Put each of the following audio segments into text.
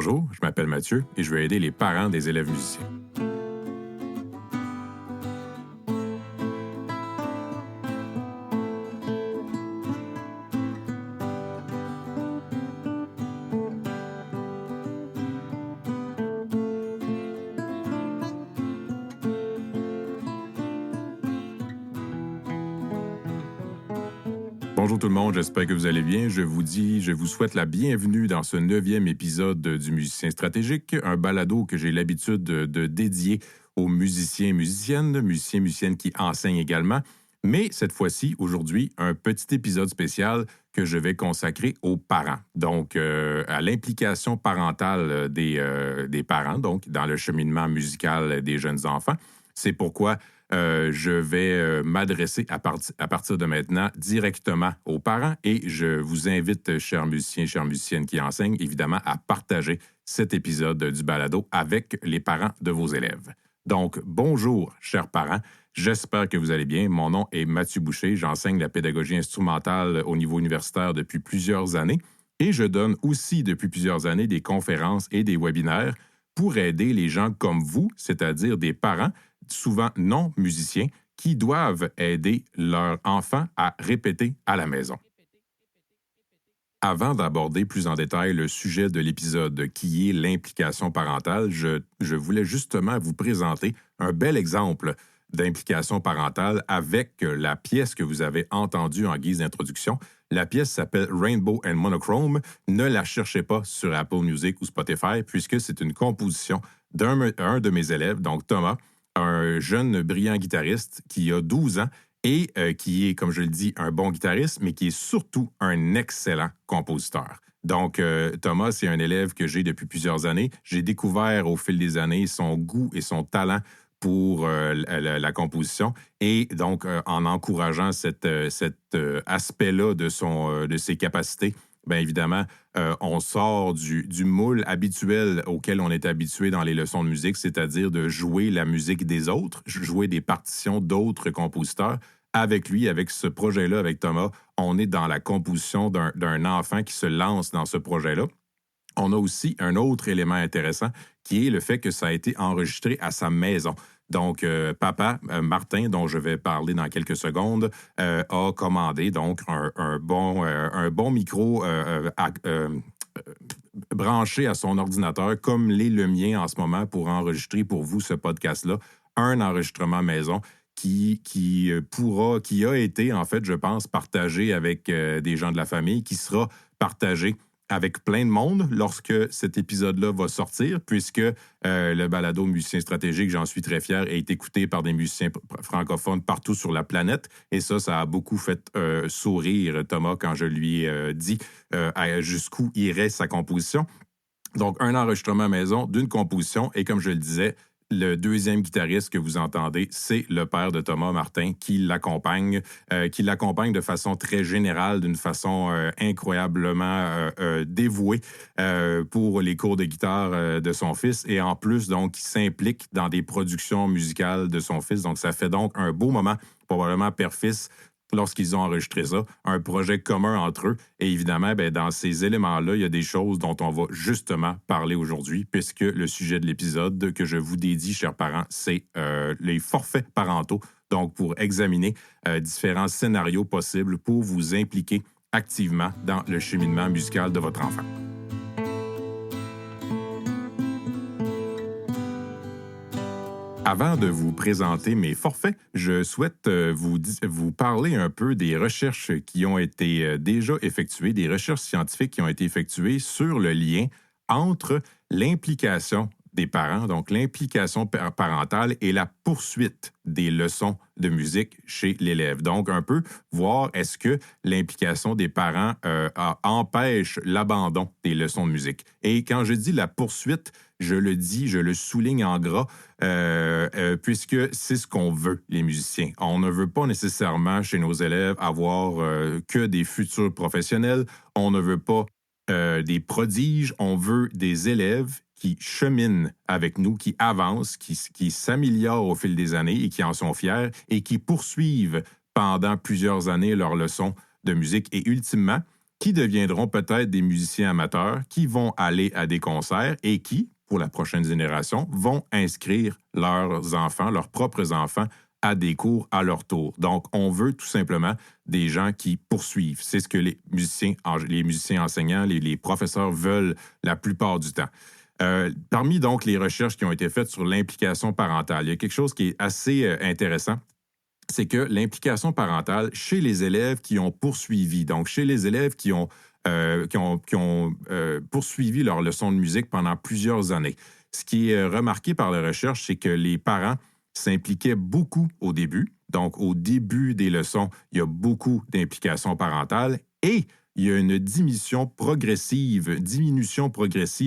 Bonjour, je m'appelle Mathieu et je vais aider les parents des élèves musiciens. Bonjour tout le monde, j'espère que vous allez bien. Je vous souhaite la bienvenue dans ce 9e épisode du Musicien stratégique, un balado que j'ai l'habitude de dédier aux musiciens et musiciennes qui enseignent également. Mais cette fois-ci, aujourd'hui, un petit épisode spécial que je vais consacrer aux parents, donc à l'implication parentale des parents, donc dans le cheminement musical des jeunes enfants. C'est pourquoi je vais m'adresser à partir de maintenant directement aux parents et je vous invite, chers musiciens, chères musiciennes qui enseignent, évidemment, à partager cet épisode du balado avec les parents de vos élèves. Donc, bonjour, chers parents. J'espère que vous allez bien. Mon nom est Mathieu Boucher. J'enseigne la pédagogie instrumentale au niveau universitaire depuis plusieurs années et je donne aussi depuis plusieurs années des conférences et des webinaires pour aider les gens comme vous, c'est-à-dire des parents, souvent non musiciens, qui doivent aider leurs enfants à répéter à la maison. Avant d'aborder plus en détail le sujet de l'épisode qui est l'implication parentale, je voulais justement vous présenter un bel exemple d'implication parentale avec la pièce que vous avez entendue en guise d'introduction. La pièce s'appelle Rainbow and Monochrome. Ne la cherchez pas sur Apple Music ou Spotify puisque c'est une composition d'un de mes élèves, donc Thomas, un jeune brillant guitariste qui a 12 ans et qui est, comme je le dis, un bon guitariste, mais qui est surtout un excellent compositeur. Donc, Thomas, c'est un élève que j'ai depuis plusieurs années. J'ai découvert au fil des années son goût et son talent pour la composition et donc en encourageant cet aspect-là de ses capacités, bien évidemment, on sort du moule habituel auquel on est habitué dans les leçons de musique, c'est-à-dire de jouer la musique des autres, jouer des partitions d'autres compositeurs. Avec lui, avec ce projet-là, avec Thomas, on est dans la composition d'un enfant qui se lance dans ce projet-là. On a aussi un autre élément intéressant qui est le fait que ça a été enregistré à sa maison. Donc, papa, Martin, dont je vais parler dans quelques secondes, a commandé donc un bon micro branché à son ordinateur, comme l'est le mien en ce moment, pour enregistrer pour vous ce podcast-là, un enregistrement maison qui a été, en fait, je pense, partagé avec des gens de la famille, qui sera partagé avec plein de monde lorsque cet épisode-là va sortir, puisque le balado Musicien stratégique, j'en suis très fier, est écouté par des musiciens francophones partout sur la planète. Et ça a beaucoup fait sourire Thomas quand je lui ai dit jusqu'où irait sa composition. Donc, un enregistrement maison d'une composition. Et comme je le disais, le deuxième guitariste que vous entendez, c'est le père de Thomas, Martin, qui l'accompagne de façon très générale, d'une façon incroyablement dévouée pour les cours de guitare de son fils et en plus, donc, qui s'implique dans des productions musicales de son fils. Donc, ça fait donc un beau moment, probablement père-fils, lorsqu'ils ont enregistré ça, un projet commun entre eux. Et évidemment, bien, dans ces éléments-là, il y a des choses dont on va justement parler aujourd'hui, puisque le sujet de l'épisode que je vous dédie, chers parents, c'est les forfaits parentaux. Donc, pour examiner différents scénarios possibles pour vous impliquer activement dans le cheminement musical de votre enfant. Avant de vous présenter mes forfaits, je souhaite vous parler un peu des recherches qui ont été déjà effectuées, des recherches scientifiques qui ont été effectuées sur le lien entre l'implication des parents, donc l'implication parentale et la poursuite des leçons de musique chez l'élève. Donc, un peu voir est-ce que l'implication des parents empêche l'abandon des leçons de musique. Et quand je dis la poursuite, je le souligne en gras, puisque c'est ce qu'on veut, les musiciens. On ne veut pas nécessairement, chez nos élèves, avoir que des futurs professionnels. On ne veut pas des prodiges. On veut des élèves qui cheminent avec nous, qui avancent, qui s'améliorent au fil des années et qui en sont fiers et qui poursuivent pendant plusieurs années leurs leçons de musique et ultimement, qui deviendront peut-être des musiciens amateurs, qui vont aller à des concerts et qui, pour la prochaine génération, vont inscrire leurs enfants, leurs propres enfants, à des cours à leur tour. Donc, on veut tout simplement des gens qui poursuivent. C'est ce que les musiciens enseignants, les professeurs veulent la plupart du temps. Parmi donc les recherches qui ont été faites sur l'implication parentale, il y a quelque chose qui est assez intéressant, c'est que l'implication parentale chez les élèves qui ont poursuivi, donc chez les élèves qui ont poursuivi leur leçon de musique pendant plusieurs années. Ce qui est remarqué par la recherche, c'est que les parents s'impliquaient beaucoup au début. Donc, au début des leçons, il y a beaucoup d'implication parentale et il y a une diminution progressive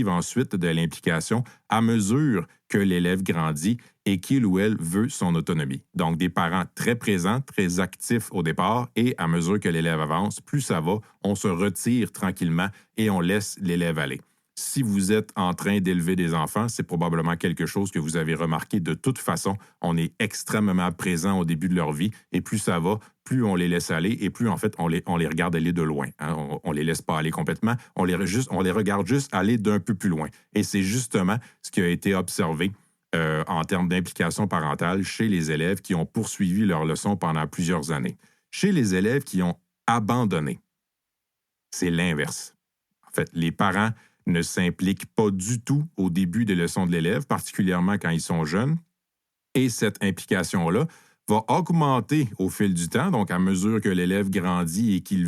ensuite de l'implication à mesure que l'élève grandit et qu'il ou elle veut son autonomie. Donc, des parents très présents, très actifs au départ et à mesure que l'élève avance, plus ça va, on se retire tranquillement et on laisse l'élève aller. Si vous êtes en train d'élever des enfants, c'est probablement quelque chose que vous avez remarqué de toute façon. On est extrêmement présent au début de leur vie et plus ça va, plus on les laisse aller et plus en fait on les regarde aller de loin. Hein. On les laisse pas aller complètement, on les regarde juste aller d'un peu plus loin. Et c'est justement ce qui a été observé en termes d'implication parentale chez les élèves qui ont poursuivi leur leçon pendant plusieurs années. Chez les élèves qui ont abandonné, c'est l'inverse. En fait, les parents ne s'impliquent pas du tout au début des leçons de l'élève, particulièrement quand ils sont jeunes. Et cette implication-là va augmenter au fil du temps, donc à mesure que l'élève grandit et qu'il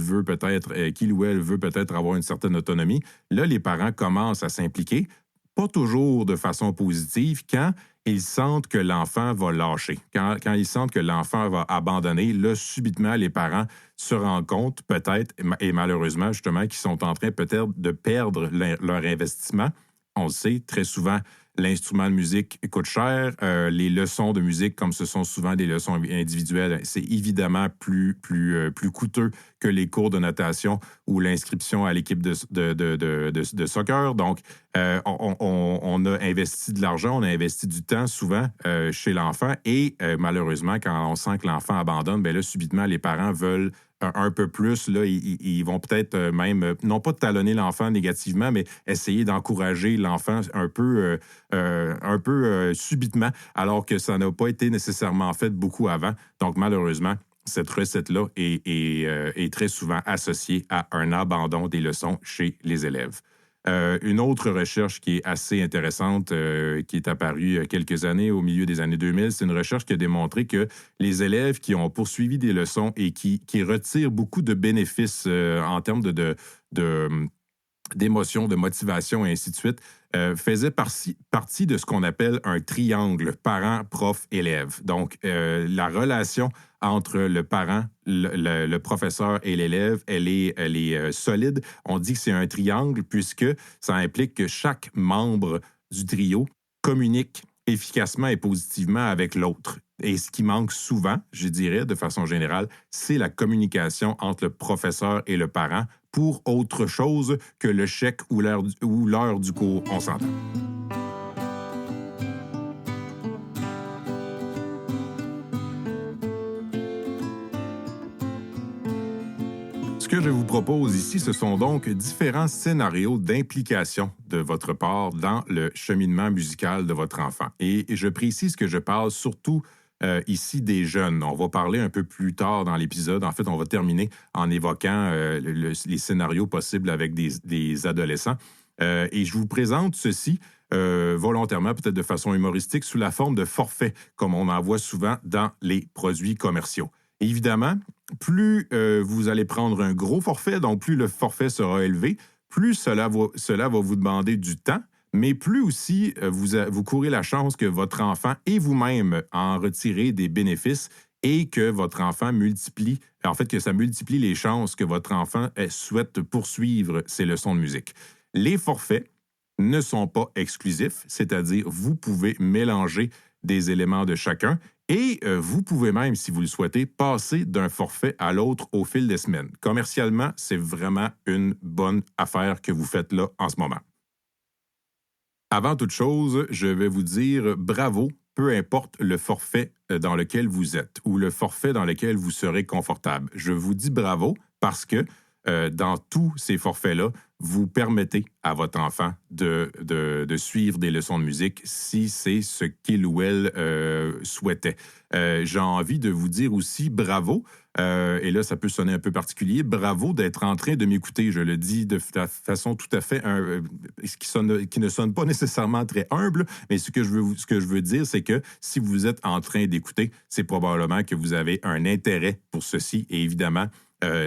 ou elle veut peut-être avoir une certaine autonomie, là, les parents commencent à s'impliquer, pas toujours de façon positive, quand ils sentent que l'enfant va lâcher, quand ils sentent que l'enfant va abandonner, là, subitement, les parents se rendent compte, peut-être, et malheureusement, justement, qu'ils sont en train peut-être de perdre leur investissement. On le sait, très souvent, l'instrument de musique coûte cher. Les leçons de musique, comme ce sont souvent des leçons individuelles, c'est évidemment plus coûteux que les cours de natation ou l'inscription à l'équipe de soccer. Donc, on a investi de l'argent, on a investi du temps souvent chez l'enfant et malheureusement, quand on sent que l'enfant abandonne, bien là, subitement, les parents veulent un peu plus, là, ils vont peut-être même, non pas talonner l'enfant négativement, mais essayer d'encourager l'enfant un peu subitement, alors que ça n'a pas été nécessairement fait beaucoup avant. Donc, malheureusement, cette recette-là est très souvent associée à un abandon des leçons chez les élèves. Une autre recherche qui est assez intéressante, qui est apparue il y a quelques années, au milieu des années 2000, c'est une recherche qui a démontré que les élèves qui ont poursuivi des leçons et qui retirent beaucoup de bénéfices en termes d'émotions, de motivation et ainsi de suite, faisaient partie de ce qu'on appelle un triangle parent-prof-élève. Donc, la relation entre le parent, le professeur et l'élève, elle est solide. On dit que c'est un triangle puisque ça implique que chaque membre du trio communique efficacement et positivement avec l'autre. Et ce qui manque souvent, je dirais, de façon générale, c'est la communication entre le professeur et le parent pour autre chose que le chèque ou l'heure du cours, on s'entend. Ce que je vous propose ici, ce sont donc différents scénarios d'implication de votre part dans le cheminement musical de votre enfant. Et je précise que je parle surtout ici des jeunes. On va parler un peu plus tard dans l'épisode. En fait, on va terminer en évoquant les scénarios possibles avec des adolescents. Et je vous présente ceci volontairement, peut-être de façon humoristique, sous la forme de forfaits, comme on en voit souvent dans les produits commerciaux. Évidemment, plus vous allez prendre un gros forfait, donc plus le forfait sera élevé, plus cela va vous demander du temps, mais plus aussi vous courez la chance que votre enfant et vous-même en retirez des bénéfices et que votre enfant que ça multiplie les chances que votre enfant souhaite poursuivre ses leçons de musique. Les forfaits ne sont pas exclusifs, c'est-à-dire vous pouvez mélanger des éléments de chacun et vous pouvez même, si vous le souhaitez, passer d'un forfait à l'autre au fil des semaines. Commercialement, c'est vraiment une bonne affaire que vous faites là en ce moment. Avant toute chose, je vais vous dire bravo, peu importe le forfait dans lequel vous êtes ou le forfait dans lequel vous serez confortable. Je vous dis bravo parce que dans tous ces forfaits-là, vous permettez à votre enfant de suivre des leçons de musique si c'est ce qu'il ou elle souhaitait. J'ai envie de vous dire aussi bravo, et là, ça peut sonner un peu particulier, bravo d'être en train de m'écouter. Je le dis de façon tout à fait qui ne sonne pas nécessairement très humble, mais ce que je veux dire, c'est que si vous êtes en train d'écouter, c'est probablement que vous avez un intérêt pour ceci, et évidemment,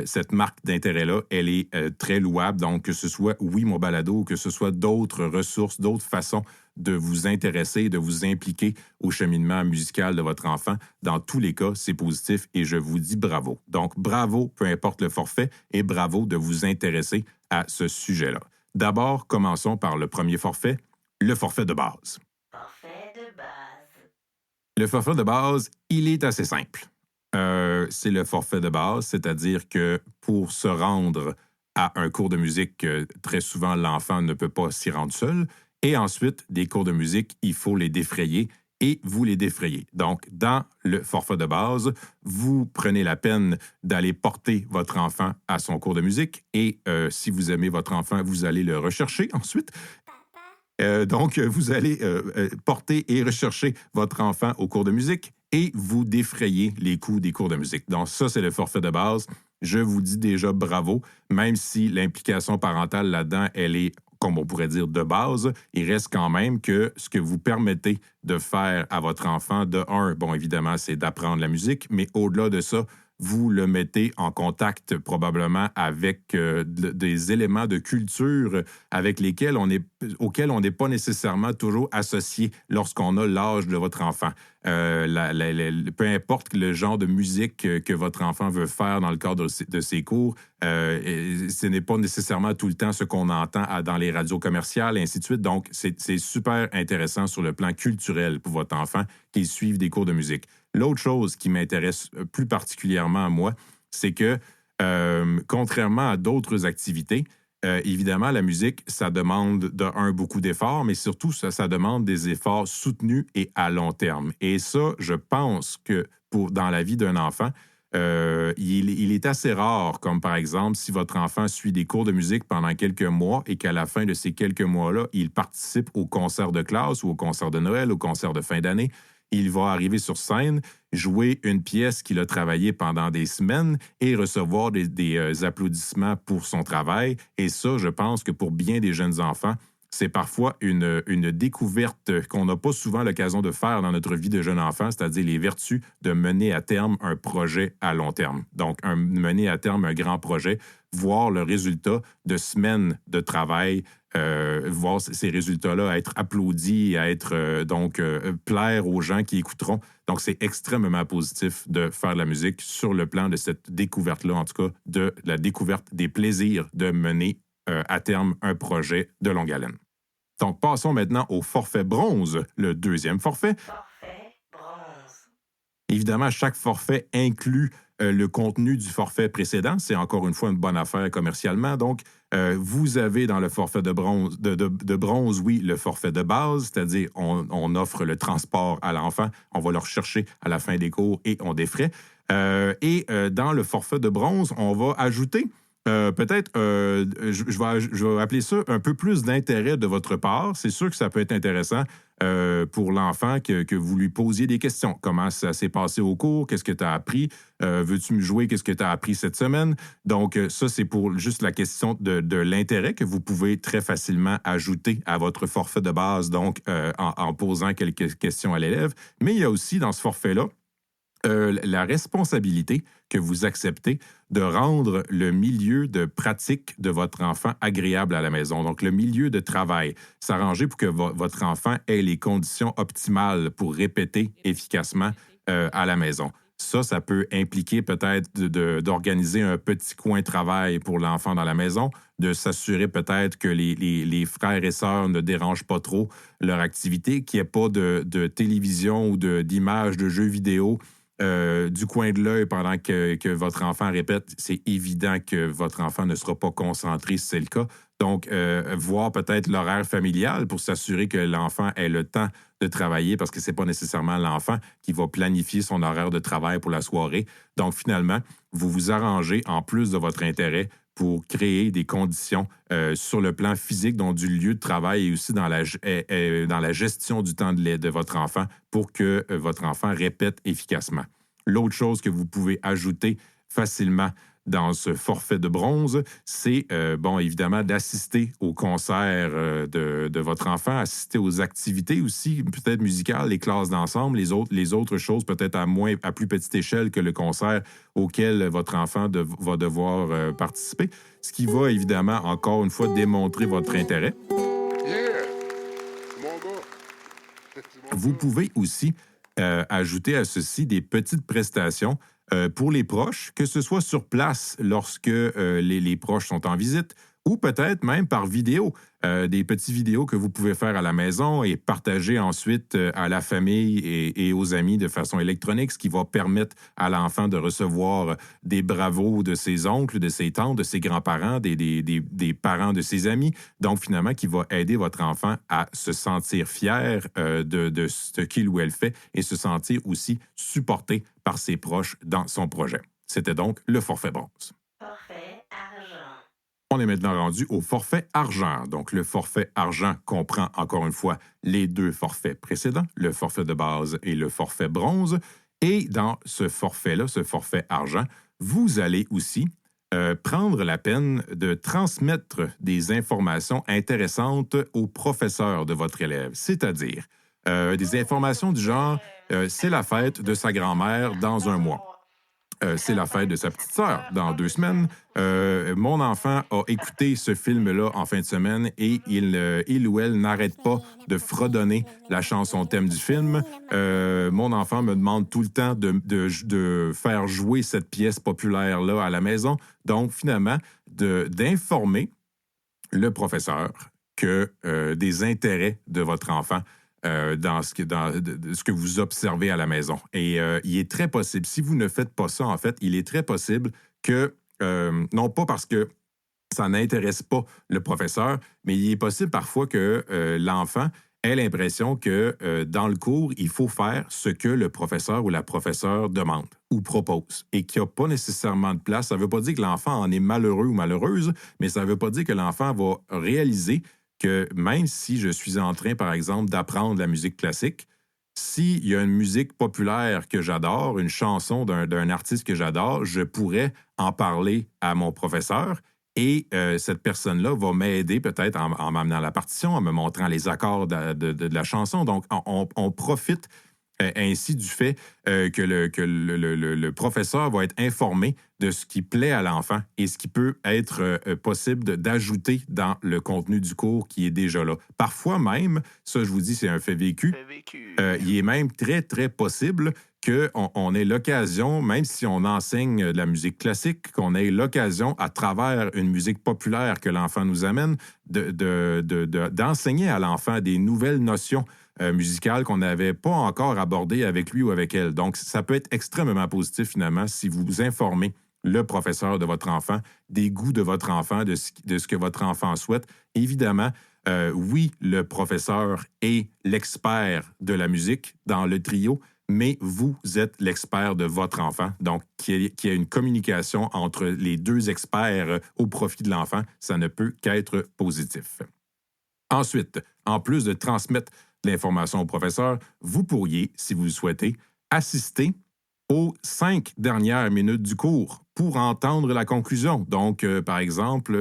cette marque d'intérêt-là, elle est très louable. Donc, que ce soit Oui, mon balado, ou que ce soit d'autres ressources, d'autres façons de vous intéresser, de vous impliquer au cheminement musical de votre enfant, dans tous les cas, c'est positif et je vous dis bravo. Donc, bravo, peu importe le forfait, et bravo de vous intéresser à ce sujet-là. D'abord, commençons par le premier forfait, le forfait de base. Forfait de base. Le forfait de base, il est assez simple. C'est le forfait de base, c'est-à-dire que pour se rendre à un cours de musique, très souvent, l'enfant ne peut pas s'y rendre seul. Et ensuite, des cours de musique, il faut les défrayer et vous les défrayez. Donc, dans le forfait de base, vous prenez la peine d'aller porter votre enfant à son cours de musique et si vous aimez votre enfant, vous allez le rechercher ensuite. Donc, vous allez porter et rechercher votre enfant au cours de musique et vous défrayez les coûts des cours de musique. Donc, ça, c'est le forfait de base. Je vous dis déjà bravo, même si l'implication parentale là-dedans, elle est, comme on pourrait dire, de base, il reste quand même que ce que vous permettez de faire à votre enfant, de un, bon, évidemment, c'est d'apprendre la musique, mais au-delà de ça, vous le mettez en contact probablement avec des éléments de culture auxquels on n'est pas nécessairement toujours associé lorsqu'on a l'âge de votre enfant. Peu importe le genre de musique que votre enfant veut faire dans le cadre de ses cours, ce n'est pas nécessairement tout le temps ce qu'on entend dans les radios commerciales, et ainsi de suite. Donc, c'est super intéressant sur le plan culturel pour votre enfant qu'il suive des cours de musique. L'autre chose qui m'intéresse plus particulièrement à moi, c'est que, contrairement à d'autres activités, évidemment, la musique, ça demande beaucoup d'efforts, mais surtout, ça demande des efforts soutenus et à long terme. Et ça, je pense que dans la vie d'un enfant, il est assez rare, comme par exemple, si votre enfant suit des cours de musique pendant quelques mois et qu'à la fin de ces quelques mois-là, il participe au concert de classe ou au concert de Noël, au concert de fin d'année. Il va arriver sur scène, jouer une pièce qu'il a travaillée pendant des semaines et recevoir des applaudissements pour son travail. Et ça, je pense que pour bien des jeunes enfants, c'est parfois une découverte qu'on n'a pas souvent l'occasion de faire dans notre vie de jeune enfant, c'est-à-dire les vertus de mener à terme un projet à long terme. Donc, mener à terme un grand projet, voir le résultat de semaines de travail, voir ces résultats-là être applaudis, plaire aux gens qui écouteront. Donc, c'est extrêmement positif de faire de la musique sur le plan de cette découverte-là, en tout cas, de la découverte des plaisirs de mener à terme un projet de longue haleine. Donc, passons maintenant au forfait bronze, le deuxième forfait. Forfait bronze. Évidemment, chaque forfait inclut le contenu du forfait précédent. C'est encore une fois une bonne affaire commercialement. Donc, vous avez dans le forfait de bronze, oui, le forfait de base, c'est-à-dire on offre le transport à l'enfant, on va le rechercher à la fin des cours et on défraie. Dans le forfait de bronze, on va ajouter je vais appeler ça un peu plus d'intérêt de votre part. C'est sûr que ça peut être intéressant pour l'enfant que vous lui posiez des questions. Comment ça s'est passé au cours? Qu'est-ce que tu as appris? Veux-tu me jouer? Qu'est-ce que tu as appris cette semaine? Donc, ça, c'est pour juste la question de l'intérêt que vous pouvez très facilement ajouter à votre forfait de base, donc en posant quelques questions à l'élève. Mais il y a aussi dans ce forfait-là la responsabilité que vous acceptez de rendre le milieu de pratique de votre enfant agréable à la maison. Donc, le milieu de travail, s'arranger pour que votre enfant ait les conditions optimales pour répéter efficacement à la maison. Ça peut impliquer peut-être d'organiser un petit coin travail pour l'enfant dans la maison, de s'assurer peut-être que les frères et sœurs ne dérangent pas trop leur activité, qu'il n'y ait pas de télévision ou d'images de jeux vidéo du coin de l'œil pendant que votre enfant répète. C'est évident que votre enfant ne sera pas concentré si c'est le cas. Donc, voir peut-être l'horaire familial pour s'assurer que l'enfant ait le temps de travailler parce que ce n'est pas nécessairement l'enfant qui va planifier son horaire de travail pour la soirée. Donc, finalement, vous vous arrangez, en plus de votre intérêt, pour créer des conditions sur le plan physique, donc du lieu de travail et aussi dans la gestion du temps de votre enfant pour que votre enfant répète efficacement. L'autre chose que vous pouvez ajouter facilement dans ce forfait de bronze, c'est, évidemment, d'assister au concert de votre enfant, assister aux activités aussi, peut-être musicales, les classes d'ensemble, les autres choses peut-être à plus petite échelle que le concert auquel votre enfant va devoir participer, ce qui va évidemment, encore une fois, démontrer votre intérêt. Yeah! C'est mon gars. C'est mon Vous gars. pouvez aussi ajouter à ceci des petites prestations pour les proches, que ce soit sur place lorsque les proches sont en visite ou peut-être même par vidéo, des petites vidéos que vous pouvez faire à la maison et partager ensuite à la famille et aux amis de façon électronique, ce qui va permettre à l'enfant de recevoir des bravos de ses oncles, de ses tantes, de ses grands-parents, des parents de ses amis. Donc, finalement, qui va aider votre enfant à se sentir fier de ce qu'il ou elle fait et se sentir aussi supporté par ses proches dans son projet. C'était donc le forfait bronze. Forfait argent. On est maintenant rendu au forfait argent. Donc, le forfait argent comprend encore une fois les deux forfaits précédents, le forfait de base et le forfait bronze. Et dans ce forfait-là, ce forfait argent, vous allez aussi prendre la peine de transmettre des informations intéressantes au professeur de votre élève, c'est-à-dire des informations du genre c'est la fête de sa grand-mère dans un mois. C'est la fête de sa petite sœur dans 2 semaines. Mon enfant a écouté ce film-là en fin de semaine et il ou elle n'arrête pas de fredonner la chanson thème du film. Mon enfant me demande tout le temps de faire jouer cette pièce populaire-là à la maison. Donc, finalement, d'informer le professeur que des intérêts de votre enfant dans ce que vous observez à la maison. Et il est très possible, si vous ne faites pas ça, en fait, il est très possible que, non pas parce que ça n'intéresse pas le professeur, mais il est possible parfois que l'enfant ait l'impression que dans le cours, il faut faire ce que le professeur ou la professeure demande ou propose et qu'il n'y a pas nécessairement de place. Ça ne veut pas dire que l'enfant en est malheureux ou malheureuse, mais ça ne veut pas dire que l'enfant va réaliser que même si je suis en train, par exemple, d'apprendre la musique classique, s'il y a une musique populaire que j'adore, une chanson d'un artiste que j'adore, je pourrais en parler à mon professeur et cette personne-là va m'aider peut-être en m'amenant la partition, en me montrant les accords de la chanson. Donc, on profite ainsi du fait que le professeur va être informé de ce qui plaît à l'enfant et ce qui peut être possible d'ajouter dans le contenu du cours qui est déjà là. Parfois même, ça je vous dis, c'est un fait vécu, il est même très, très possible qu'on ait l'occasion, même si on enseigne de la musique classique, qu'on ait l'occasion, à travers une musique populaire que l'enfant nous amène, d'enseigner à l'enfant des nouvelles notions musicales qu'on n'avait pas encore abordées avec lui ou avec elle. Donc, ça peut être extrêmement positif, finalement, si vous informez le professeur de votre enfant des goûts de votre enfant, de ce que votre enfant souhaite. Évidemment, oui, le professeur est l'expert de la musique dans le trio, mais vous êtes l'expert de votre enfant. Donc, qu'il y ait une communication entre les deux experts au profit de l'enfant, ça ne peut qu'être positif. Ensuite, en plus de transmettre l'information au professeur, vous pourriez, si vous le souhaitez, assister aux 5 dernières minutes du cours pour entendre la conclusion. Donc, par exemple,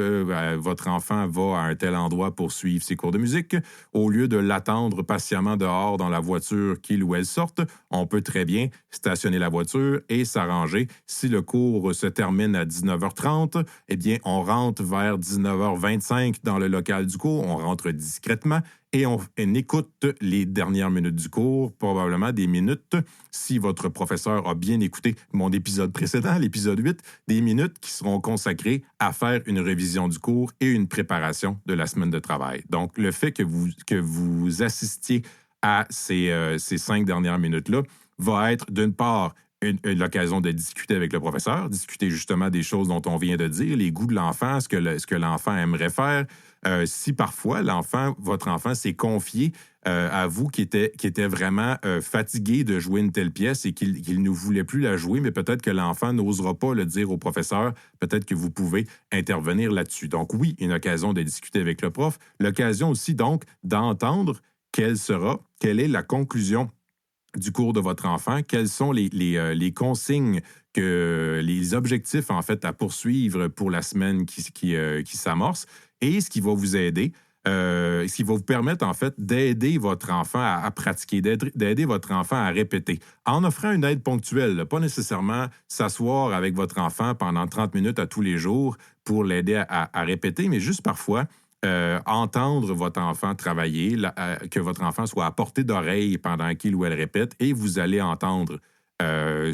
votre enfant va à un tel endroit pour suivre ses cours de musique. Au lieu de l'attendre patiemment dehors dans la voiture qu'il ou elle sorte, on peut très bien stationner la voiture et s'arranger. Si le cours se termine à 19h30, eh bien, on rentre vers 19h25 dans le local du cours. On rentre discrètement et on écoute les dernières minutes du cours, probablement des minutes, si votre professeur a bien écouté mon épisode précédent, l'épisode 8, des minutes qui seront consacrées à faire une révision du cours et une préparation de la semaine de travail. Donc, le fait que vous assistiez à ces 5 dernières minutes-là va être, d'une part, l'occasion de discuter avec le professeur, discuter justement des choses dont on vient de dire, les goûts de l'enfant, ce que l'enfant aimerait faire, Si parfois votre enfant s'est confié à vous qui était vraiment fatigué de jouer une telle pièce et qu'il ne voulait plus la jouer, mais peut-être que l'enfant n'osera pas le dire au professeur, peut-être que vous pouvez intervenir là-dessus. Donc oui, une occasion de discuter avec le prof, l'occasion aussi donc d'entendre quelle est la conclusion du cours de votre enfant, quelles sont les consignes, les objectifs en fait à poursuivre pour la semaine qui s'amorce et ce qui va vous aider. Ce qui va vous permettre, en fait, d'aider votre enfant à pratiquer, d'aider votre enfant à répéter, en offrant une aide ponctuelle, là, pas nécessairement s'asseoir avec votre enfant pendant 30 minutes à tous les jours pour l'aider à répéter, mais juste parfois entendre votre enfant travailler, que votre enfant soit à portée d'oreille pendant qu'il ou elle répète, et vous allez entendre les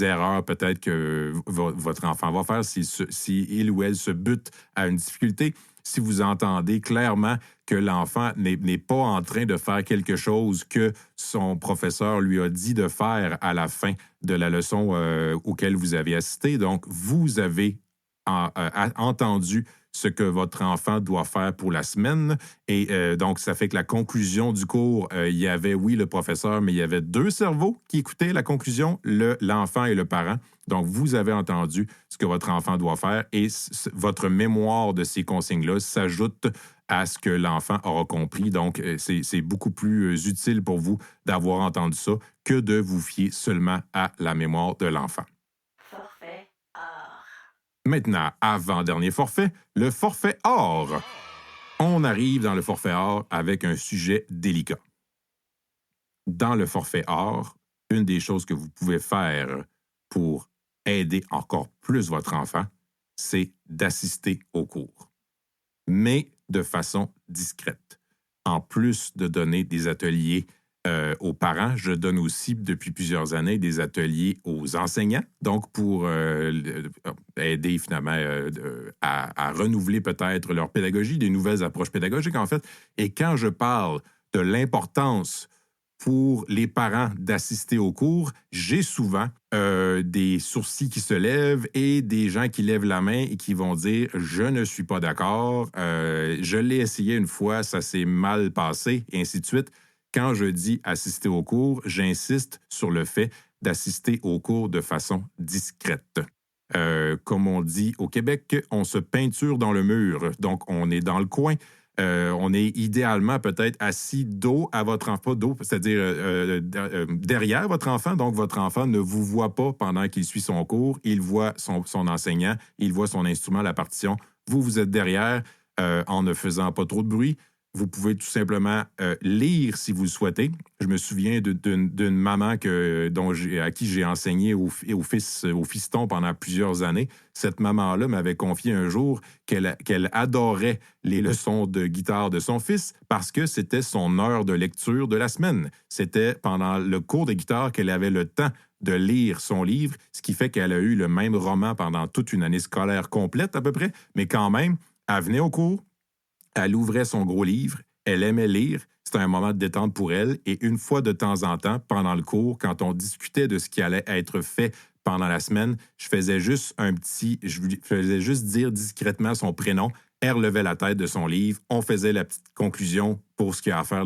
erreurs peut-être que votre enfant va faire si il ou elle se bute à une difficulté. Si vous entendez clairement que l'enfant n'est pas en train de faire quelque chose que son professeur lui a dit de faire à la fin de la leçon auquel vous avez assisté. Donc, vous avez entendu ce que votre enfant doit faire pour la semaine. Et donc, ça fait que la conclusion du cours, il y avait, oui, le professeur, mais il y avait deux cerveaux qui écoutaient la conclusion, l'enfant et le parent. Donc, vous avez entendu ce que votre enfant doit faire et votre mémoire de ces consignes-là s'ajoute à ce que l'enfant aura compris. Donc, c'est beaucoup plus utile pour vous d'avoir entendu ça que de vous fier seulement à la mémoire de l'enfant. Forfait or. Maintenant, avant-dernier forfait, le forfait or. On arrive dans le forfait or avec un sujet délicat. Dans le forfait or, une des choses que vous pouvez faire pour aider encore plus votre enfant, c'est d'assister au cours, mais de façon discrète. En plus de donner des ateliers aux parents, je donne aussi depuis plusieurs années des ateliers aux enseignants, donc pour aider finalement à renouveler peut-être leur pédagogie, des nouvelles approches pédagogiques en fait. Et quand je parle de l'importance pour les parents d'assister au cours, j'ai souvent des sourcils qui se lèvent et des gens qui lèvent la main et qui vont dire « Je ne suis pas d'accord, je l'ai essayé une fois, ça s'est mal passé », et ainsi de suite. Quand je dis assister au cours, j'insiste sur le fait d'assister au cours de façon discrète. Comme on dit au Québec, on se peinture dans le mur. Donc, on est dans le coin. On est idéalement peut-être assis dos à votre enfant, c'est-à-dire derrière votre enfant. Donc, votre enfant ne vous voit pas pendant qu'il suit son cours. Il voit son enseignant, il voit son instrument, la partition. Vous êtes derrière en ne faisant pas trop de bruit. Vous pouvez tout simplement lire si vous le souhaitez. Je me souviens d'une maman à qui j'ai enseigné au fiston pendant plusieurs années. Cette maman-là m'avait confié un jour qu'elle adorait les leçons de guitare de son fils parce que c'était son heure de lecture de la semaine. C'était pendant le cours de guitare qu'elle avait le temps de lire son livre, ce qui fait qu'elle a eu le même roman pendant toute une année scolaire complète à peu près, mais quand même, elle venait au cours, elle ouvrait son gros livre, elle aimait lire, c'était un moment de détente pour elle, et une fois de temps en temps, pendant le cours, quand on discutait de ce qui allait être fait pendant la semaine, je faisais juste dire discrètement son prénom, elle relevait la tête de son livre, on faisait la petite conclusion pour ce qu'il y a à faire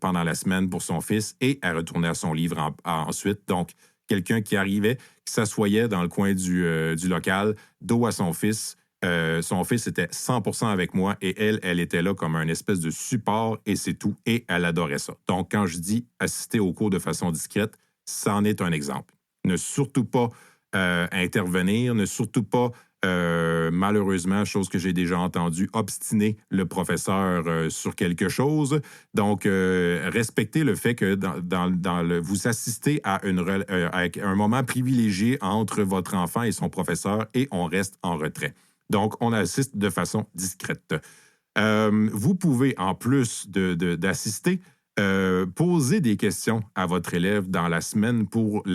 pendant la semaine pour son fils, et elle retournait à son livre ensuite. Donc, quelqu'un qui arrivait, qui s'assoyait dans le coin du local, dos à son fils. Son fils était 100% avec moi et elle était là comme un espèce de support et c'est tout. Et elle adorait ça. Donc, quand je dis assister au cours de façon discrète, c'en est un exemple. Ne surtout pas intervenir, ne surtout pas, malheureusement, chose que j'ai déjà entendue, obstiner le professeur sur quelque chose. Donc, respectez le fait que vous assistez à un moment privilégié entre votre enfant et son professeur et on reste en retrait. Donc, on assiste de façon discrète. Vous pouvez, en plus d'assister, poser des questions à votre élève dans la semaine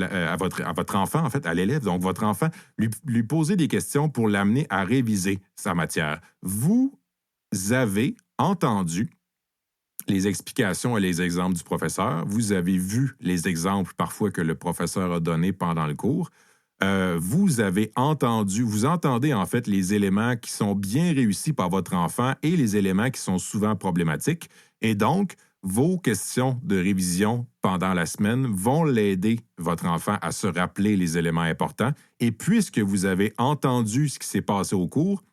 à votre enfant, en fait, à l'élève, donc votre enfant, lui poser des questions pour l'amener à réviser sa matière. Vous avez entendu les explications et les exemples du professeur. Vous avez vu les exemples parfois que le professeur a donnés pendant le cours. vous entendez en fait les éléments qui sont bien réussis par votre enfant et les éléments qui sont souvent problématiques. Et donc, vos questions de révision pendant la semaine vont l'aider, votre enfant, à se rappeler les éléments importants. Et puisque vous avez entendu ce qui s'est passé au cours,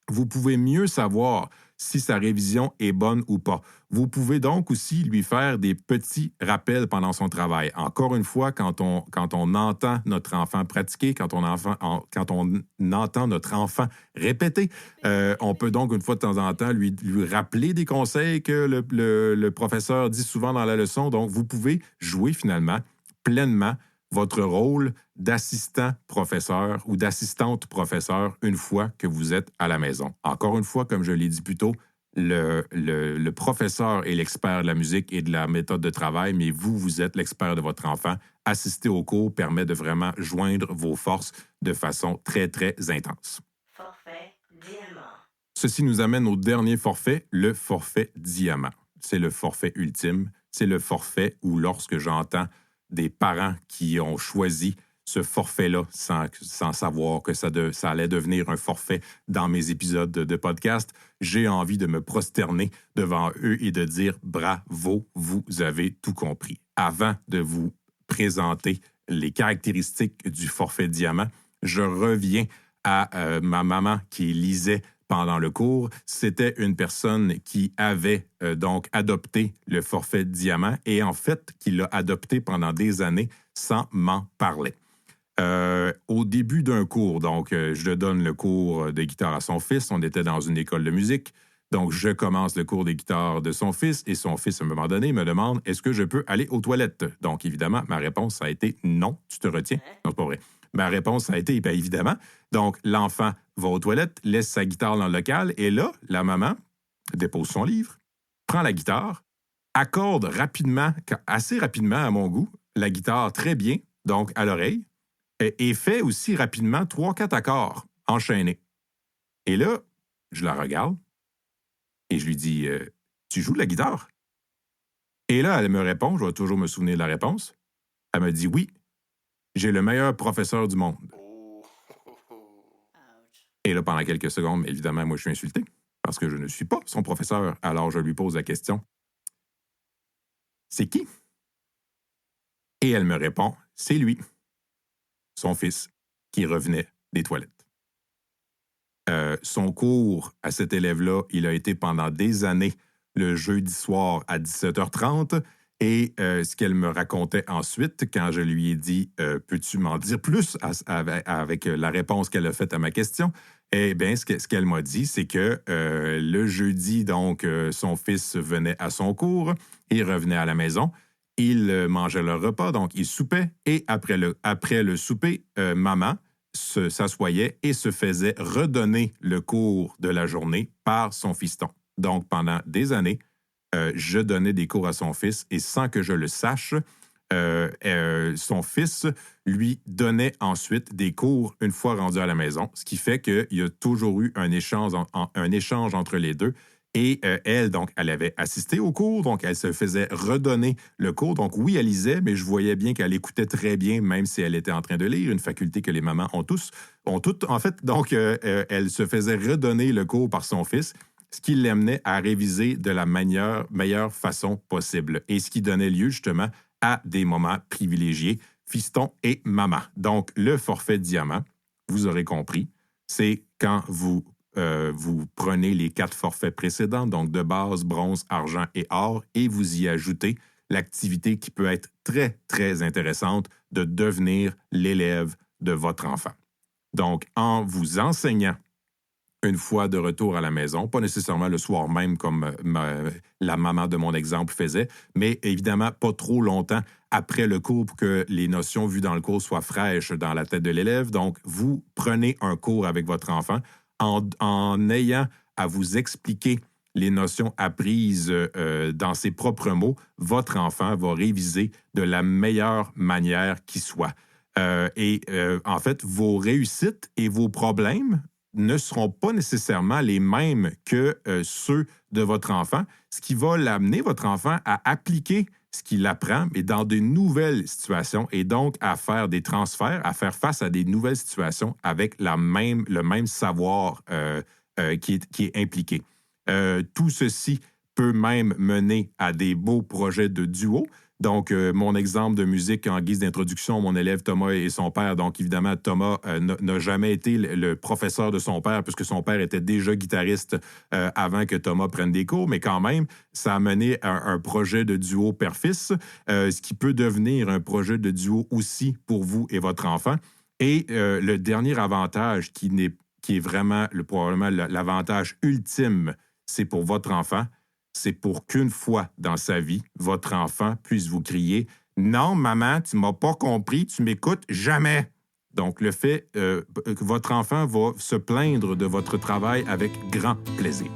vous pouvez mieux savoir si sa révision est bonne ou pas. Vous pouvez donc aussi lui faire des petits rappels pendant son travail. Encore une fois, quand on entend notre enfant pratiquer, quand on entend notre enfant répéter, on peut donc une fois de temps en temps lui rappeler des conseils que le professeur dit souvent dans la leçon. Donc, vous pouvez jouer finalement pleinement votre rôle d'assistant professeur ou d'assistante professeur une fois que vous êtes à la maison. Encore une fois, comme je l'ai dit plus tôt, le professeur est l'expert de la musique et de la méthode de travail, mais vous êtes l'expert de votre enfant. Assister au cours permet de vraiment joindre vos forces de façon très, très intense. Forfait diamant. Ceci nous amène au dernier forfait, le forfait diamant. C'est le forfait ultime. C'est le forfait où lorsque j'entends des parents qui ont choisi ce forfait-là sans savoir que ça allait devenir un forfait dans mes épisodes de podcast, j'ai envie de me prosterner devant eux et de dire « Bravo, vous avez tout compris ». Avant de vous présenter les caractéristiques du forfait diamant, je reviens à ma maman qui lisait pendant le cours. C'était une personne qui avait donc adopté le forfait diamant et en fait qui l'a adopté pendant des années sans m'en parler. Au début d'un cours, donc je donne le cours de guitare à son fils, on était dans une école de musique, donc je commence le cours de guitare de son fils et son fils, à un moment donné, me demande « Est-ce que je peux aller aux toilettes? » Donc évidemment, ma réponse a été « Non, tu te retiens. » Non, c'est pas vrai. Ma réponse a été, bien évidemment. Donc, l'enfant va aux toilettes, laisse sa guitare dans le local, et là, la maman dépose son livre, prend la guitare, accorde rapidement, assez rapidement à mon goût, la guitare très bien, donc à l'oreille, et fait aussi rapidement 3-4 accords enchaînés. Et là, je la regarde et je lui dis « Tu joues de la guitare? » Et là, elle me répond, je vais toujours me souvenir de la réponse, elle me dit « Oui. J'ai le meilleur professeur du monde. » Et là, pendant quelques secondes, évidemment, moi, je suis insulté parce que je ne suis pas son professeur. Alors, je lui pose la question, « C'est qui? » Et elle me répond, « C'est lui, son fils, qui revenait des toilettes. » Son cours à cet élève-là, il a été pendant des années le jeudi soir à 17h30. Et ce qu'elle me racontait ensuite, quand je lui ai dit « Peux-tu m'en dire plus » avec la réponse qu'elle a faite à ma question, eh bien, ce qu'elle m'a dit, c'est que le jeudi, donc, son fils venait à son cours, il revenait à la maison, il mangeait le repas, donc il soupait, et après le souper, maman s'assoyait et se faisait redonner le cours de la journée par son fiston. Donc, pendant des années, je donnais des cours à son fils et sans que je le sache, son fils lui donnait ensuite des cours une fois rendu à la maison, ce qui fait qu'il y a toujours eu un échange entre les deux. Et elle, donc, elle avait assisté au cours, donc elle se faisait redonner le cours. Donc oui, elle lisait, mais je voyais bien qu'elle écoutait très bien, même si elle était en train de lire, une faculté que les mamans ont toutes, en fait. Donc, elle se faisait redonner le cours par son fils, ce qui l'amenait à réviser de la meilleure façon possible et ce qui donnait lieu justement à des moments privilégiés, fiston et maman. Donc, le forfait diamant, vous aurez compris, c'est quand vous prenez les 4 forfaits précédents, donc de base, bronze, argent et or, et vous y ajoutez l'activité qui peut être très, très intéressante de devenir l'élève de votre enfant. Donc, en vous enseignant une fois de retour à la maison, pas nécessairement le soir même comme la maman de mon exemple faisait, mais évidemment pas trop longtemps après le cours pour que les notions vues dans le cours soient fraîches dans la tête de l'élève. Donc, vous prenez un cours avec votre enfant en ayant à vous expliquer les notions apprises dans ses propres mots, votre enfant va réviser de la meilleure manière qui soit. En fait, vos réussites et vos problèmes ne seront pas nécessairement les mêmes que ceux de votre enfant, ce qui va l'amener, votre enfant, à appliquer ce qu'il apprend, mais dans de nouvelles situations, et donc à faire des transferts, à faire face à des nouvelles situations avec le même savoir qui est impliqué. Tout ceci peut même mener à des beaux projets de duo. Donc, mon exemple de musique en guise d'introduction, mon élève Thomas et son père. Donc, évidemment, Thomas n'a jamais été le professeur de son père, puisque son père était déjà guitariste avant que Thomas prenne des cours, mais quand même, ça a mené à un projet de duo père-fils, ce qui peut devenir un projet de duo aussi pour vous et votre enfant. Et le dernier avantage qui est vraiment probablement l'avantage ultime, c'est pour votre enfant. C'est pour qu'une fois dans sa vie, votre enfant puisse vous crier « Non, maman, tu m'as pas compris, tu m'écoutes jamais ». Donc, le fait que votre enfant va se plaindre de votre travail avec grand plaisir.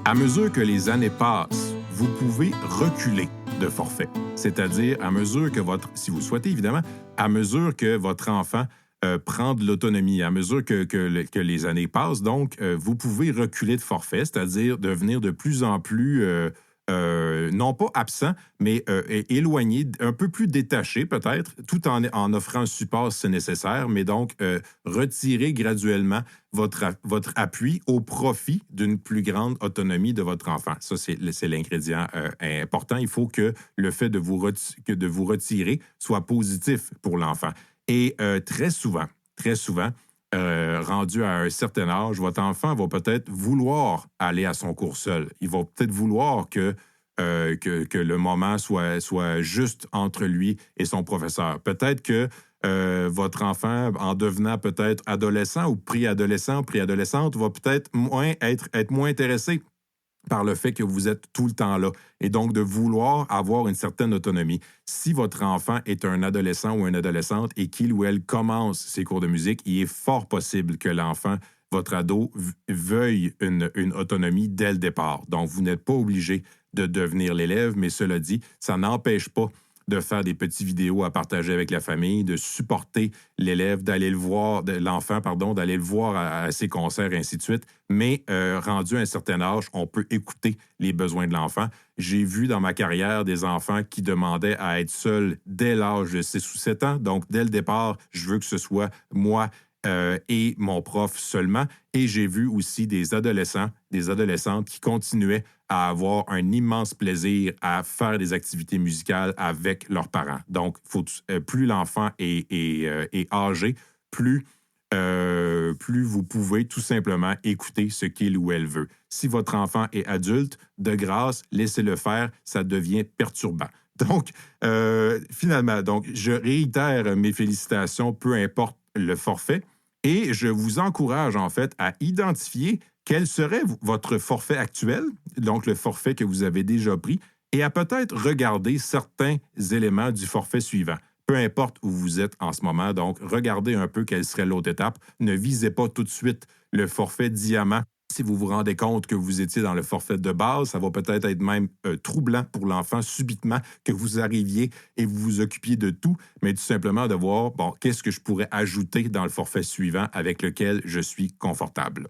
À mesure que les années passent, vous pouvez reculer de forfait. C'est-à-dire, à mesure que si vous souhaitez évidemment, à mesure que votre enfant prend de l'autonomie, à mesure que les années passent, donc, vous pouvez reculer de forfait, c'est-à-dire devenir de plus en plus, non pas absent, mais éloigné, un peu plus détaché peut-être, tout en offrant un support si c'est nécessaire, mais donc retirer graduellement votre appui au profit d'une plus grande autonomie de votre enfant. Ça, c'est l'ingrédient important. Il faut que le fait de vous retirer soit positif pour l'enfant. Et très souvent, rendu à un certain âge, votre enfant va peut-être vouloir aller à son cours seul. Il va peut-être vouloir que le moment soit juste entre lui et son professeur. Peut-être que votre enfant, en devenant peut-être adolescent ou préadolescente, va peut-être être moins intéressé par le fait que vous êtes tout le temps là et donc de vouloir avoir une certaine autonomie. Si votre enfant est un adolescent ou une adolescente et qu'il ou elle commence ses cours de musique, il est fort possible que l'enfant, votre ado, veuille une autonomie dès le départ. Donc, vous n'êtes pas obligé de devenir l'élève, mais cela dit, ça n'empêche pas de faire des petites vidéos à partager avec la famille, de supporter l'élève, d'aller le voir, d'aller le voir à ses concerts, et ainsi de suite. Mais rendu à un certain âge, on peut écouter les besoins de l'enfant. J'ai vu dans ma carrière des enfants qui demandaient à être seuls dès l'âge de 6 ou 7 ans. Donc, dès le départ, je veux que ce soit moi et mon prof seulement. Et j'ai vu aussi des adolescents, des adolescentes qui continuaient à avoir un immense plaisir à faire des activités musicales avec leurs parents. Donc, plus l'enfant est âgé, plus vous pouvez tout simplement écouter ce qu'il ou elle veut. Si votre enfant est adulte, de grâce, laissez-le faire, ça devient perturbant. Donc, finalement, je réitère mes félicitations, peu importe le forfait, et je vous encourage en fait à identifier quel serait votre forfait actuel, donc le forfait que vous avez déjà pris, et à peut-être regarder certains éléments du forfait suivant. Peu importe où vous êtes en ce moment, donc regardez un peu quelle serait l'autre étape. Ne visez pas tout de suite le forfait diamant. Si vous vous rendez compte que vous étiez dans le forfait de base, ça va peut-être être même troublant pour l'enfant subitement que vous arriviez et vous vous occupiez de tout, mais tout simplement de voir, qu'est-ce que je pourrais ajouter dans le forfait suivant avec lequel je suis confortable.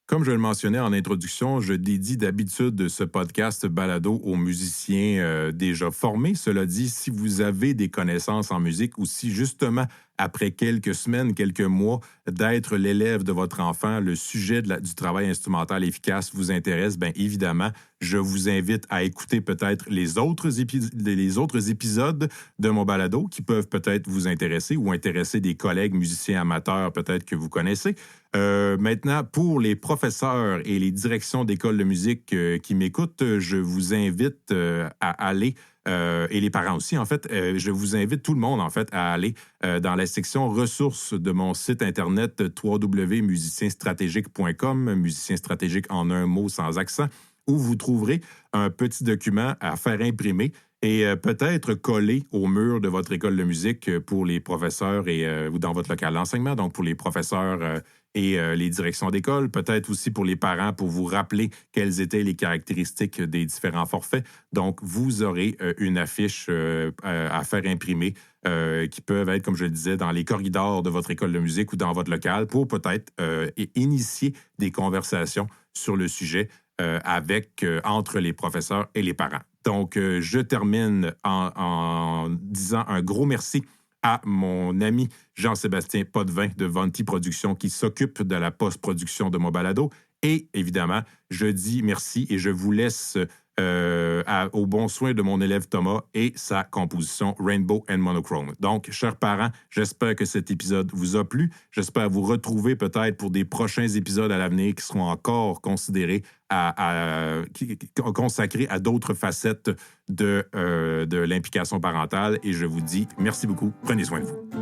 Comme je le mentionnais en introduction, je dédie d'habitude ce podcast balado aux musiciens déjà formés. Cela dit, si vous avez des connaissances en musique ou si justement, après quelques semaines, quelques mois, d'être l'élève de votre enfant, le sujet du travail instrumental efficace vous intéresse, bien évidemment, je vous invite à écouter peut-être les autres épisodes de mon balado qui peuvent peut-être vous intéresser ou intéresser des collègues musiciens amateurs peut-être que vous connaissez. Maintenant, pour les professeurs et les directions d'écoles de musique qui m'écoutent, je vous invite à aller, et les parents aussi, en fait, je vous invite tout le monde, en fait, à aller dans la section ressources de mon site internet www.musicienstratégique.com, musicien stratégique en un mot sans accent, où vous trouverez un petit document à faire imprimer et peut-être coller au mur de votre école de musique pour les professeurs ou dans votre local d'enseignement, donc pour les professeurs et les directions d'école, peut-être aussi pour les parents pour vous rappeler quelles étaient les caractéristiques des différents forfaits. Donc, vous aurez une affiche à faire imprimer qui peuvent être, comme je le disais, dans les corridors de votre école de musique ou dans votre local pour peut-être initier des conversations sur le sujet entre les professeurs et les parents. Donc, je termine en disant un gros merci à mon ami Jean-Sébastien Potvin de Vonti Productions qui s'occupe de la post-production de mon balado. Et évidemment, je dis merci et je vous laisse au bon soin de mon élève Thomas et sa composition Rainbow and Monochrome. Donc, chers parents, j'espère que cet épisode vous a plu. J'espère vous retrouver peut-être pour des prochains épisodes à l'avenir qui seront encore considérés consacrés à d'autres facettes de l'implication parentale. Et je vous dis merci beaucoup. Prenez soin de vous.